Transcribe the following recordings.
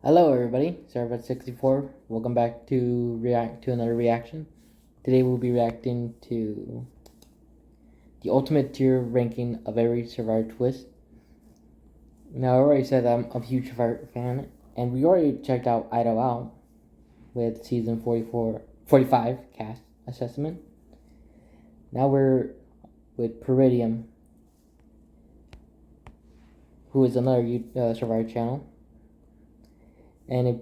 Hello everybody, Sarbat64. Welcome back to react to another reaction. Today we'll be reacting to the ultimate tier ranking of every Survivor twist. Now I already said I'm a huge Survivor fan, and we already checked out Idol Out with season 45 cast assessment. Now we're with Peridium, who is another Survivor channel. And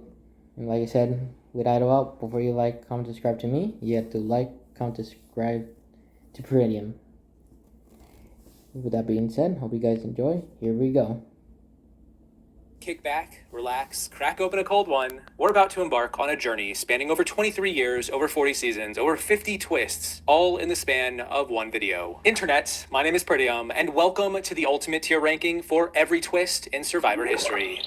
like I said, with Idol Out, before you like, comment, subscribe to me, you have to like, comment, subscribe to Peridium. With that being said, hope you guys enjoy. Here we go. Kick back, relax, crack open a cold one. We're about to embark on a journey spanning over 23 years, over 40 seasons, over 50 twists, all in the span of one video. Internet, my name is Peridium, and welcome to the ultimate tier ranking for every twist in Survivor history.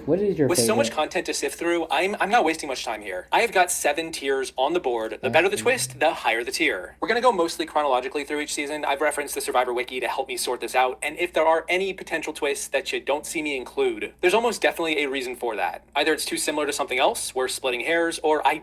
What is your With favorite? so much content to sift through, I'm not wasting much time here. I have got 7 tiers on the board. The better the twist, the higher the tier. We're gonna go mostly chronologically through each season. I've referenced the Survivor Wiki to help me sort this out, and if there are any potential twists that you don't see me include, there's almost definitely a reason for that. Either it's too similar to something else, we're splitting hairs, or I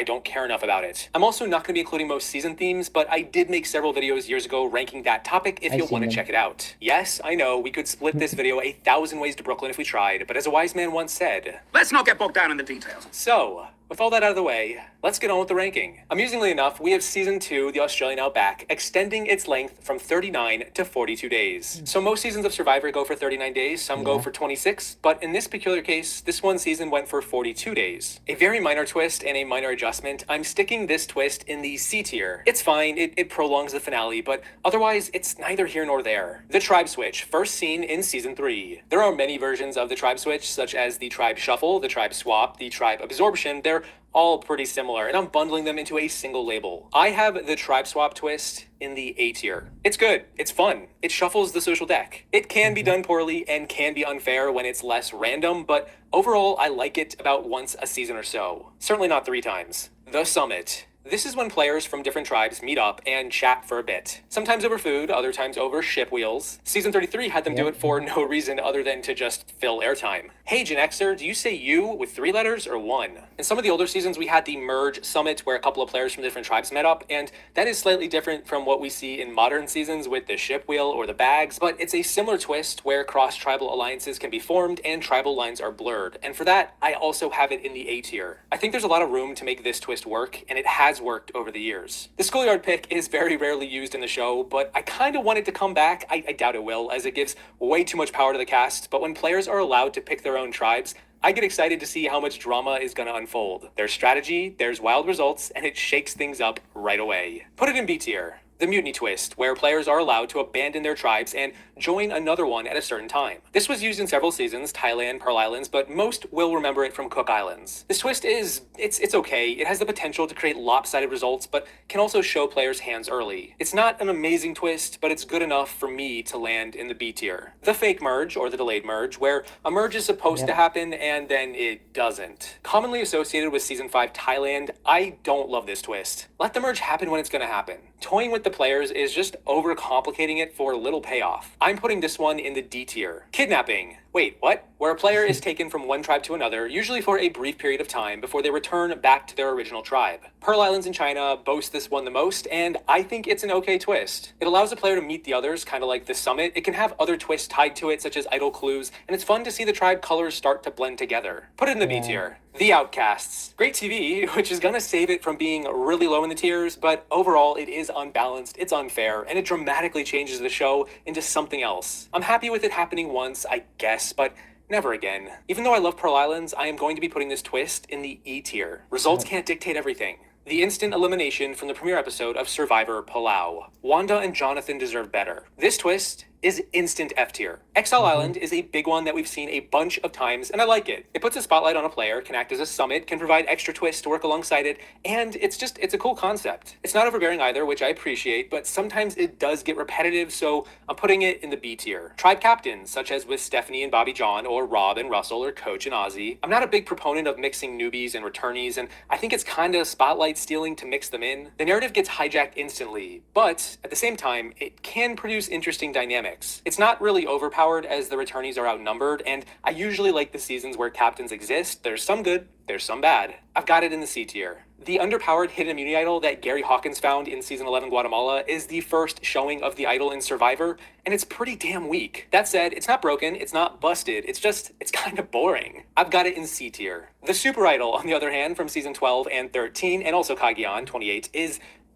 don't care enough about it. I'm also not gonna be including most season themes, but I did make several videos years ago ranking that topic if you'll want to check it out. Yes, I know, we could split this video 1,000 ways to Brooklyn if we tried, but as a wise man once said, let's not get bogged down in the details. So, with all that out of the way, let's get on with the ranking. Amusingly enough, we have Season 2, The Australian Outback, extending its length from 39 to 42 days. So most seasons of Survivor go for 39 days, some go for 26, but in this peculiar case, this one season went for 42 days. A very minor twist and a minor adjustment. I'm sticking this twist in the C tier. It's fine, it prolongs the finale, but otherwise, it's neither here nor there. The Tribe Switch, first seen in Season 3. There are many versions of the Tribe Switch, such as the Tribe Shuffle, the Tribe Swap, the Tribe Absorption. They're all pretty similar, and I'm bundling them into a single label. I have the Tribe Swap twist in the A tier. It's good, it's fun, it shuffles the social deck. It can be done poorly and can be unfair when it's less random, but overall I like it about once a season or so. Certainly not 3 times. The Summit. This is when players from different tribes meet up and chat for a bit. Sometimes over food, other times over ship wheels. Season 33 had them do it for no reason other than to just fill airtime. Hey Gen Xer, do you say you with 3 letters or 1? In some of the older seasons we had the Merge Summit where a couple of players from different tribes met up, and that is slightly different from what we see in modern seasons with the ship wheel or the bags, but it's a similar twist where cross-tribal alliances can be formed and tribal lines are blurred. And for that, I also have it in the A tier. I think there's a lot of room to make this twist work, and it has worked over the years. The schoolyard pick is very rarely used in the show, but I kind of want it to come back. I doubt it will, as it gives way too much power to the cast, but when players are allowed to pick their own tribes, I get excited to see how much drama is going to unfold. There's strategy, there's wild results, and it shakes things up right away. Put it in B tier. The Mutiny Twist, where players are allowed to abandon their tribes and join another one at a certain time. This was used in several seasons, Thailand, Pearl Islands, but most will remember it from Cook Islands. This twist it's okay. It has the potential to create lopsided results, but can also show players' hands early. It's not an amazing twist, but it's good enough for me to land in the B tier. The Fake Merge, or the Delayed Merge, where a merge is supposed to happen and then it doesn't. Commonly associated with Season 5 Thailand, I don't love this twist. Let the merge happen when it's gonna happen. Toying with the players is just overcomplicating it for little payoff. I'm putting this one in the D tier. Kidnapping. Wait, what? Where a player is taken from one tribe to another, usually for a brief period of time before they return back to their original tribe. Pearl Islands in China boast this one the most, and I think it's an okay twist. It allows a player to meet the others, kind of like the Summit. It can have other twists tied to it, such as idle clues, and it's fun to see the tribe colors start to blend together. Put it in the B tier. The Outcasts. Great TV, which is gonna save it from being really low in the tiers, but overall it is unbalanced, it's unfair, and it dramatically changes the show into something else. I'm happy with it happening once, I guess, but never again. Even though I love Pearl Islands, I am going to be putting this twist in the E tier. Results can't dictate everything. The instant elimination from the premiere episode of Survivor Palau. Wanda and Jonathan deserve better. This twist is instant F tier. Exile Island is a big one that we've seen a bunch of times, and I like it. It puts a spotlight on a player, can act as a summit, can provide extra twists to work alongside it, and it's a cool concept. It's not overbearing either, which I appreciate, but sometimes it does get repetitive, so I'm putting it in the B tier. Tribe captains, such as with Stephanie and Bobby John, or Rob and Russell, or Coach and Ozzy. I'm not a big proponent of mixing newbies and returnees, and I think it's kinda spotlight stealing to mix them in. The narrative gets hijacked instantly, but at the same time, it can produce interesting dynamics. dynamics. It's not really overpowered as the returnees are outnumbered, and I usually like the seasons where captains exist. There's some good, there's some bad. I've got it in the C tier. The underpowered hidden immunity idol that Gary Hawkins found in Season 11 Guatemala is the first showing of the idol in Survivor, and it's pretty damn weak. That said, it's not broken, it's not busted, it's kind of boring. I've got it in C tier. The super idol, on the other hand, from Season 12 and 13, and also Kagiyan 28,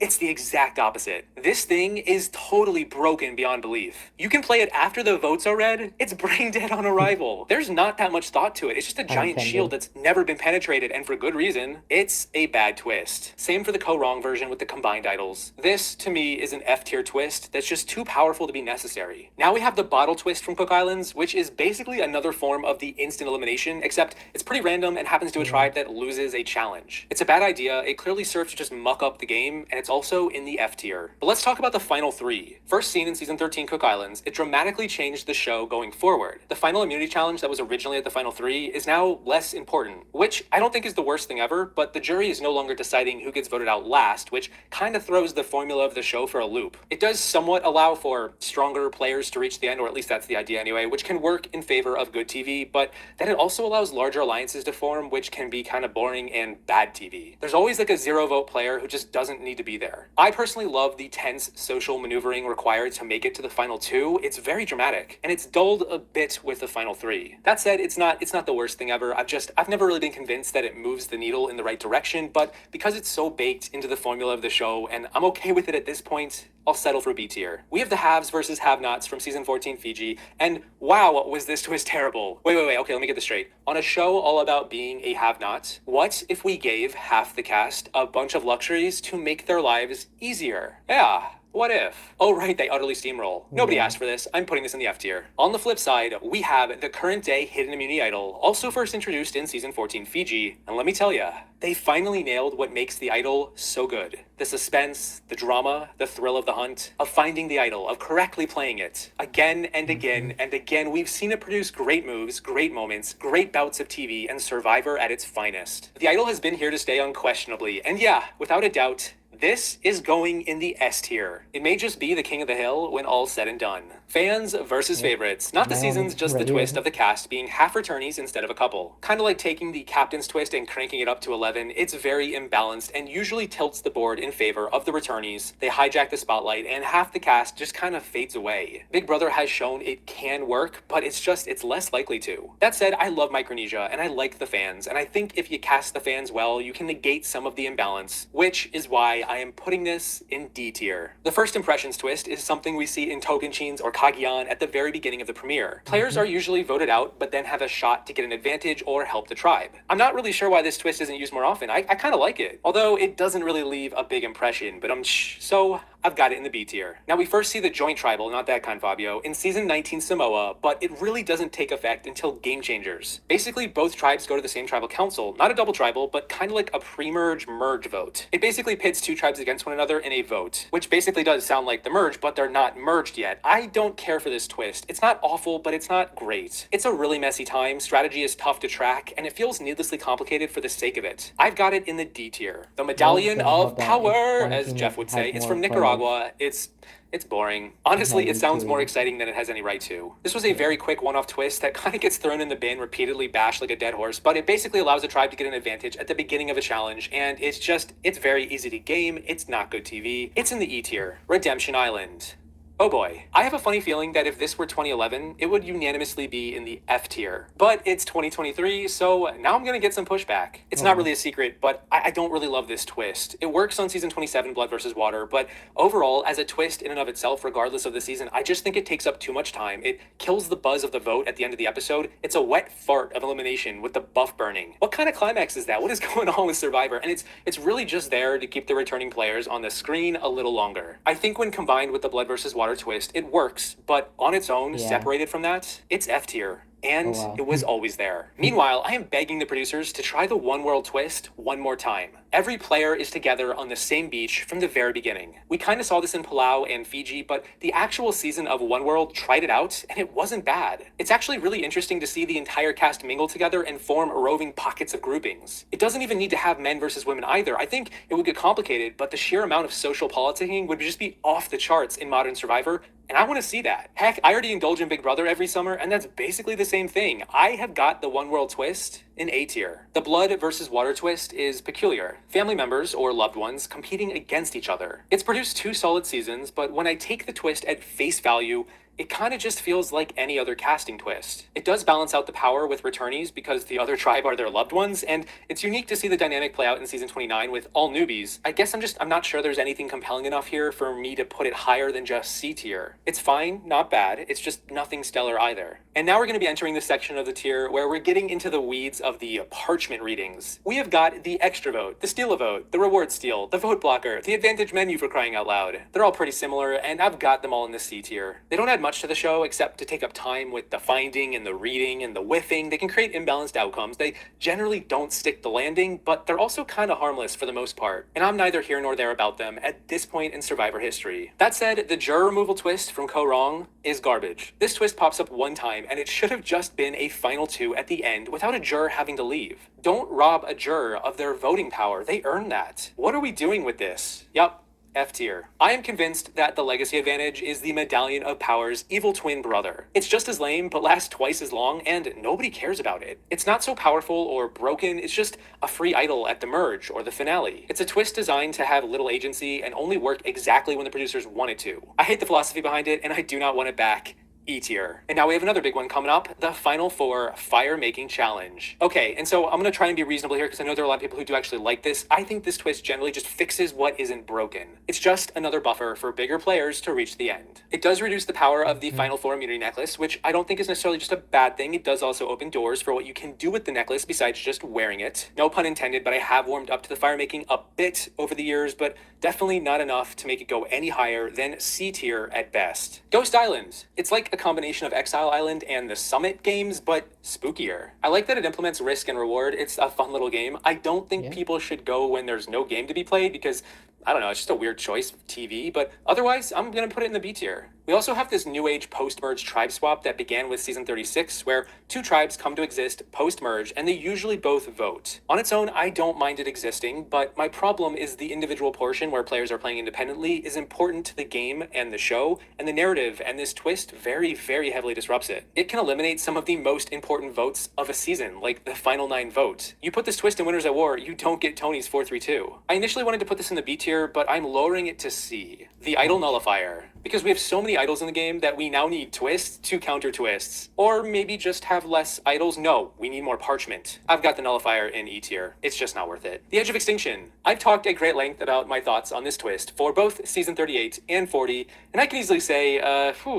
it's the exact opposite. This thing is totally broken beyond belief. You can play it after the votes are read. It's brain dead on arrival. There's not that much thought to it. It's just a giant shield that's never been penetrated, and for good reason. It's a bad twist. Same for the co-wrong version with the combined idols. This, to me, is an F-tier twist that's just too powerful to be necessary. Now we have the bottle twist from Cook Islands, which is basically another form of the instant elimination, except it's pretty random and happens to a tribe that loses a challenge. It's a bad idea. It clearly serves to just muck up the game, and it's also in the F tier. But let's talk about the final three. First seen in Season 13 Cook Islands, it dramatically changed the show going forward. The final immunity challenge that was originally at the final three is now less important, which I don't think is the worst thing ever, but the jury is no longer deciding who gets voted out last, which kind of throws the formula of the show for a loop. It does somewhat allow for stronger players to reach the end, or at least that's the idea anyway, which can work in favor of good TV, but then it also allows larger alliances to form, which can be kind of boring and bad TV. There's always like a 0-vote player who just doesn't need to be there. I personally love the tense social maneuvering required to make it to the final two. It's very dramatic, and it's dulled a bit with the final three. That said, it's not the worst thing ever. I've never really been convinced that it moves the needle in the right direction, but because it's so baked into the formula of the show, and I'm okay with it at this point, I'll settle for B tier. We have the haves versus have-nots from Season 14 Fiji, and wow, was this twist terrible. Wait, okay, let me get this straight. On a show all about being a have-not, what if we gave half the cast a bunch of luxuries to make their lives easier? Yeah. What if? Oh right, they utterly steamroll. Nobody asked for this. I'm putting this in the F tier. On the flip side, we have the current day hidden immunity idol, also first introduced in Season 14 Fiji, and let me tell ya, they finally nailed what makes the idol so good. The suspense, the drama, the thrill of the hunt, of finding the idol, of correctly playing it. Again and again and again, we've seen it produce great moves, great moments, great bouts of TV, and Survivor at its finest. The idol has been here to stay unquestionably, and yeah, without a doubt, this is going in the S tier. It may just be the king of the hill when all's said and done. Fans versus favorites. Not the seasons, just the twist of the cast being half returnees instead of a couple. Kind of like taking the captain's twist and cranking it up to 11, it's very imbalanced and usually tilts the board in favor of the returnees. They hijack the spotlight and half the cast just kind of fades away. Big Brother has shown it can work, but it's less likely to. That said, I love Micronesia and I like the fans, and I think if you cast the fans well, you can negate some of the imbalance, which is why I am putting this in D tier. The first impressions twist is something we see in Tocantins or Kagiyan at the very beginning of the premiere. Players are usually voted out, but then have a shot to get an advantage or help the tribe. I'm not really sure why this twist isn't used more often. I kind of like it, although it doesn't really leave a big impression, but so I've got it in the B tier. Now we first see the joint tribal, not that kind, Fabio, in Season 19 Samoa, but it really doesn't take effect until Game Changers. Basically, both tribes go to the same tribal council, not a double tribal, but kind of like a pre-merge merge vote. It basically pits two tribes against one another in a vote, which basically does sound like the merge, but they're not merged yet. I don't care for this twist. It's not awful, but it's not great. It's a really messy time, strategy is tough to track, and it feels needlessly complicated for the sake of it. I've got it in the D tier. The Medallion of Power, as Jeff would say. It's from Nicaragua. It's boring. Honestly, it sounds more exciting than it has any right to. This was a very quick one-off twist that kind of gets thrown in the bin, repeatedly bashed like a dead horse, but it basically allows the tribe to get an advantage at the beginning of a challenge, and it's very easy to game, it's not good TV. It's in the E tier. Redemption Island. Oh boy. I have a funny feeling that if this were 2011, it would unanimously be in the F tier. But it's 2023, so now I'm gonna get some pushback. It's not really a secret, but I don't really love this twist. It works on Season 27, Blood vs. Water, but overall, as a twist in and of itself, regardless of the season, I just think it takes up too much time. It kills the buzz of the vote at the end of the episode. It's a wet fart of elimination with the buff burning. What kind of climax is that? What is going on with Survivor? And it's really just there to keep the returning players on the screen a little longer. I think when combined with the Blood vs. Water twist, it works, but on its own, separated from that, it's F tier. And it was always there. Meanwhile, I am begging the producers to try the One World twist one more time. Every player is together on the same beach from the very beginning. We kind of saw this in Palau and Fiji, but the actual season of One World tried it out, and it wasn't bad. It's actually really interesting to see the entire cast mingle together and form roving pockets of groupings. It doesn't even need to have men versus women either. I think it would get complicated, but the sheer amount of social politicking would just be off the charts in Modern Survivor, and I want to see that. Heck, I already indulge in Big Brother every summer, and that's basically the same thing. I have got the One World twist in A tier. The blood versus water twist is peculiar. Family members or loved ones competing against each other. It's produced 2 solid seasons, but when I take the twist at face value, it kind of just feels like any other casting twist. It does balance out the power with returnees because the other tribe are their loved ones, and it's unique to see the dynamic play out in season 29 with all newbies. I guess I'm not sure there's anything compelling enough here for me to put it higher than just C tier. It's fine, not bad, it's just nothing stellar either. And now we're going to be entering the section of the tier where we're getting into the weeds of the parchment readings. We have got the extra vote, the steal a vote, the reward steal, the vote blocker, the advantage menu for crying out loud. They're all pretty similar, and I've got them all in the C tier. They don't add much to the show except to take up time with the finding and the reading and the whiffing. They can create imbalanced outcomes. They generally don't stick the landing, but they're also kind of harmless for the most part. And I'm neither here nor there about them at this point in Survivor history. That said, the juror removal twist from Ko Wrong is garbage. This twist pops up one time, and it should have just been a final 2 at the end without a juror having to leave. Don't rob a juror of their voting power. They earn that. What are we doing with this? Yup. F tier. I am convinced that the legacy advantage is the Medallion of Power's evil twin brother. It's just as lame, but lasts twice as long, and nobody cares about it. It's not so powerful or broken, it's just a free idol at the merge or the finale. It's a twist designed to have little agency and only work exactly when the producers want it to. I hate the philosophy behind it, and I do not want it back. E tier. And now we have another big one coming up, the Final Four Fire Making Challenge. Okay, and so I'm going to try and be reasonable here because I know there are a lot of people who do actually like this. I think this twist generally just fixes what isn't broken. It's just another buffer for bigger players to reach the end. It does reduce the power of the Final Four immunity necklace, which I don't think is necessarily just a bad thing. It does also open doors for what you can do with the necklace besides just wearing it. No pun intended, but I have warmed up to the fire making a bit over the years, but definitely not enough to make it go any higher than C tier at best. Ghost Island. It's like a combination of Exile Island and the Summit games, but spookier. I like that it implements risk and reward. It's a fun little game. I don't think people should go when there's no game to be played because, I don't know, it's just a weird choice of TV, but otherwise, I'm going to put it in the B tier. We also have this new age post-merge tribe swap that began with season 36, where 2 tribes come to exist post-merge, and they usually both vote. On its own, I don't mind it existing, but my problem is the individual portion where players are playing independently is important to the game and the show, and the narrative, and this twist very, very heavily disrupts it. It can eliminate some of the most important votes of a season, like the final 9 vote. You put this twist in Winners at War, you don't get Tony's 4-3-2. I initially wanted to put this in the B tier, but I'm lowering it to C. The Idol Nullifier. Because we have so many idols in the game that we now need twists to counter twists. Or maybe just have less idols? No, we need more parchment. I've got the Nullifier in E tier. It's just not worth it. The Edge of Extinction. I've talked at great length about my thoughts on this twist for both season 38 and 40, and I can easily say,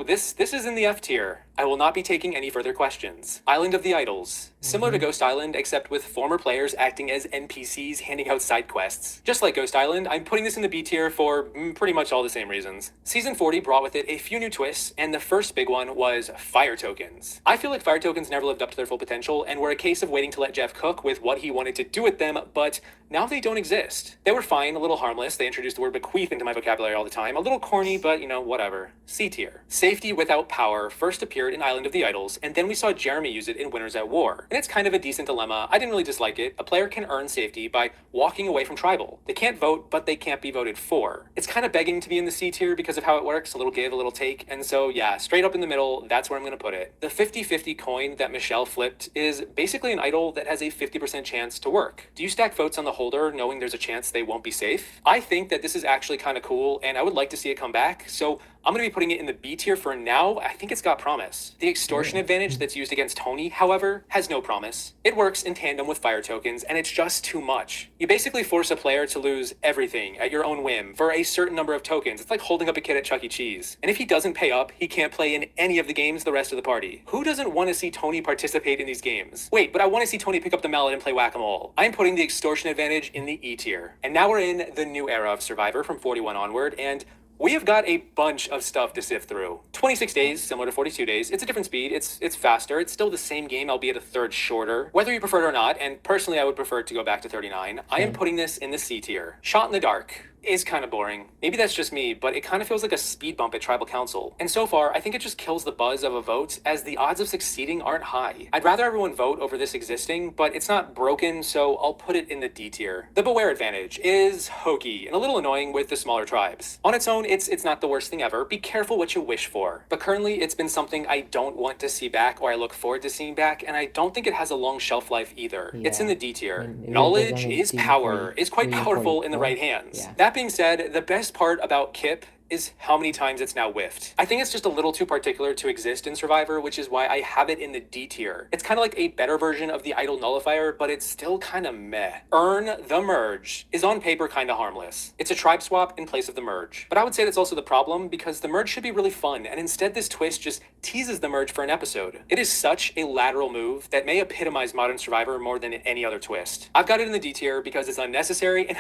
this is in the F tier. I will not be taking any further questions. Island of the Idols. Similar to Ghost Island, except with former players acting as NPCs handing out side quests. Just like Ghost Island, I'm putting this in the B tier for pretty much all the same reasons. Season 40 brought with it a few new twists, and the first big one was fire tokens. I feel like fire tokens never lived up to their full potential, and were a case of waiting to let Jeff cook with what he wanted to do with them, but now they don't exist. They were fine, a little harmless. They introduced the word bequeath into my vocabulary all the time. A little corny, but whatever. C tier. Safety without power first appeared in Island of the Idols, and then we saw Jeremy use it in Winners at War. And it's kind of a decent dilemma. I didn't really dislike it. A player can earn safety by walking away from tribal. They can't vote, but they can't be voted for. It's kind of begging to be in the C tier because of how it works. A little give, a little take. And so, yeah, straight up in the middle, that's where I'm going to put it. The 50-50 coin that Michelle flipped is basically an idol that has a 50% chance to work. Do you stack votes on the holder knowing there's a chance they won't be safe? I think that this is actually kind of cool, and I would like to see it come back. So I'm going to be putting it in the B tier for now. I think it's got promise. The extortion advantage that's used against Tony, however, has no promise. It works in tandem with fire tokens, and it's just too much. You basically force a player to lose everything at your own whim for a certain number of tokens. It's like holding up a kid at Chuck E. Cheese. And if he doesn't pay up, he can't play in any of the games the rest of the party. Who doesn't want to see Tony participate in these games? Wait, but I want to see Tony pick up the mallet and play whack-a-mole. I'm putting the extortion advantage in the E tier. And now we're in the new era of Survivor from 41 onward, and we have got a bunch of stuff to sift through. 26 days, similar to 42 days. It's a different speed. It's faster. It's still the same game, albeit a third shorter. Whether you prefer it or not, and personally I would prefer to go back to 39, I am putting this in the C tier. Shot in the dark. is kind of boring. Maybe that's just me, but it kind of feels like a speed bump at Tribal Council. And so far, I think it just kills the buzz of a vote, as the odds of succeeding aren't high. I'd rather everyone vote over this existing, but it's not broken, so I'll put it in the D tier. The Beware advantage is hokey and a little annoying with the smaller tribes. On its own, it's not the worst thing ever. Be careful what you wish for. But currently, it's been something I don't want to see back, or I look forward to seeing back, and I don't think it has a long shelf life either. Yeah. It's in the D tier. And it Knowledge only is seems power, pretty- is quite pretty powerful in the important. right hands. Yeah. That being said, the best part about Kip is how many times it's now whiffed. I think it's just a little too particular to exist in Survivor, which is why I have it in the D tier. It's kind of like a better version of the Idol Nullifier, but it's still kind of meh. Earn the Merge is on paper kind of harmless. It's a tribe swap in place of the Merge. But I would say that's also the problem, because the Merge should be really fun, and instead this twist just teases the Merge for an episode. It is such a lateral move that may epitomize modern Survivor more than any other twist. I've got it in the D tier because it's unnecessary, and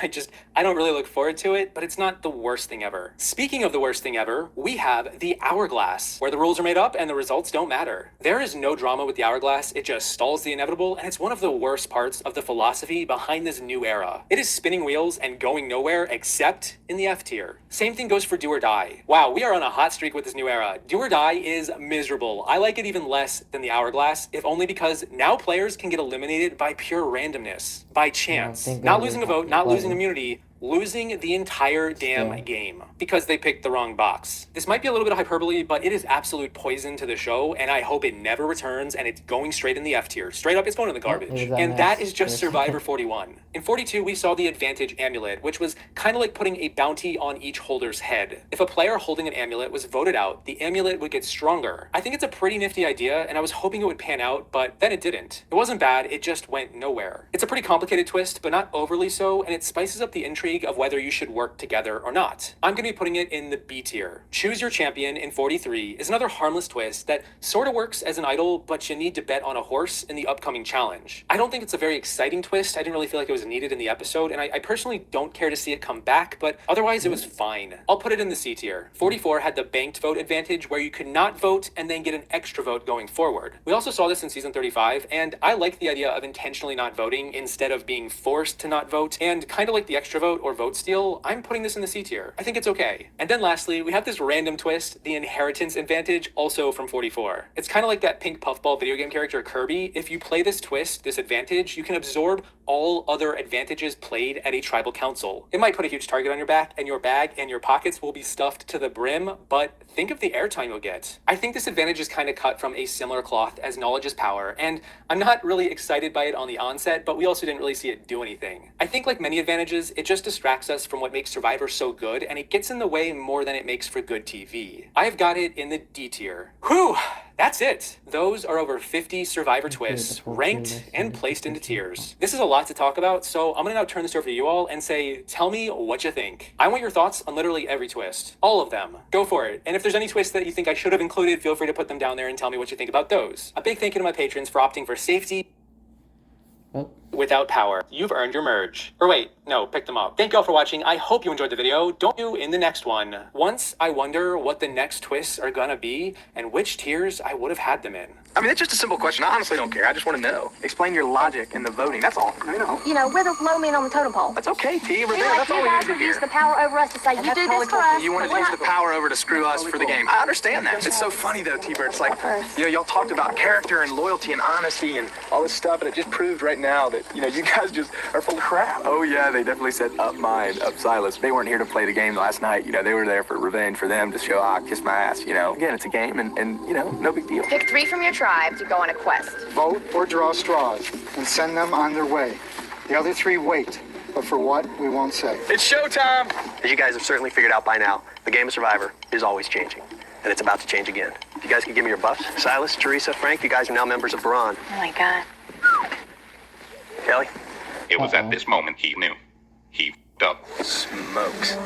I don't really look forward to it, but it's not the worst thing ever. Speaking of the worst thing ever, we have the Hourglass, where the rules are made up and the results don't matter. There is no drama with the Hourglass, it just stalls the inevitable, and it's one of the worst parts of the philosophy behind this new era. It is spinning wheels and going nowhere except in the F tier. Same thing goes for Do or Die. Wow, we are on a hot streak with this new era. Do or Die is miserable. I like it even less than the Hourglass, if only because now players can get eliminated by pure randomness, by chance. think Not that losing a is vote, not losing button. immunity, losing the entire damn Yeah. game because they picked the wrong box. This might be a little bit of hyperbole, but it is absolute poison to the show, and I hope it never returns, and it's going straight in the F tier. Straight up, it's going in the garbage. it was And on that us. is just Yes. Survivor 41. In 42, we saw the Advantage Amulet, which was kind of like putting a bounty on each holder's head. If a player holding an amulet was voted out, the amulet would get stronger. I think it's a pretty nifty idea, and I was hoping it would pan out, but then it didn't. It wasn't bad, it just went nowhere. It's a pretty complicated twist, but not overly so, and it spices up the intrigue of whether you should work together or not. I'm going to be putting it in the B tier. Choose Your Champion in 43 is another harmless twist that sort of works as an idol, but you need to bet on a horse in the upcoming challenge. I don't think it's a very exciting twist. I didn't really feel like it was needed in the episode, and I personally don't care to see it come back, but otherwise it was fine. I'll put it in the C tier. 44 had the banked vote advantage, where you could not vote and then get an extra vote going forward. We also saw this in season 35, and I like the idea of intentionally not voting instead of being forced to not vote, and kind of like the extra vote or vote steal, I'm putting this in the C tier. I think it's okay. And then lastly, we have this random twist, the inheritance advantage, also from 44. It's kind of like that pink puffball video game character Kirby. If you play this twist, this advantage, you can absorb all other advantages played at a tribal council. It might put a huge target on your back, and your bag and your pockets will be stuffed to the brim, but think of the airtime you'll get. I think this advantage is kind of cut from a similar cloth as Knowledge is Power, and I'm not really excited by it on the onset, but we also didn't really see it do anything. I think like many advantages, it just distracts us from what makes Survivor so good, and it gets in the way more than it makes for good TV. I've got it in the D tier. Whew! That's it. Those are over 50 Survivor twists, ranked and placed into tiers. This is a lot to talk about, so I'm gonna now turn this over to you all and say, tell me what you think. I want your thoughts on literally every twist. All of them. Go for it. And if there's any twists that you think I should have included, feel free to put them down there and tell me what you think about those. A big thank you to my patrons for opting for safety Oh, without power. You've earned your merge. Or wait, no, pick them up. Thank you all for watching. I hope you enjoyed the video. Don't you in the next one. Once I wonder what the next twists are gonna be and which tiers I would have had them in. I mean, it's just a simple question. I honestly don't care. I just want to know. Explain your logic in the voting. That's all. I know. You know, we're the low men on the totem pole. That's okay, T. We're Feel there. like That's all you we guys need to would use hear. the power over us to say, you do this for us. You wanted to but use we're the power over to screw us for the game. I understand that. It's so funny, though, T-Bird. It's like, you know, y'all talked about character and loyalty and honesty and all this stuff, and it just proved right now that, you know, you guys just are full of crap. Oh yeah, they definitely said up mine, up Silas. They weren't here to play the game last night. You know, they were there for revenge for them to show, kiss my ass. You know, again, it's a game, and you know, no big deal. Pick 3 from your tribe to go on a quest. Vote or draw straws and send them on their way. The other 3 wait, but for what, we won't say. It's showtime. As you guys have certainly figured out by now, the game of Survivor is always changing, and it's about to change again. If you guys can give me your buffs, Silas, Teresa, Frank, you guys are now members of Brawn. Oh my God. Kelly? It was at this moment he knew. He f***ed up. Smokes.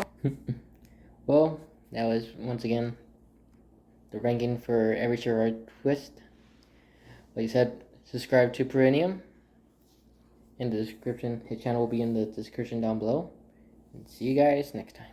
well, that was once again the ranking for every Survivor twist. Like I said, subscribe to Perennium in the description. His channel will be in the description down below. And see you guys next time.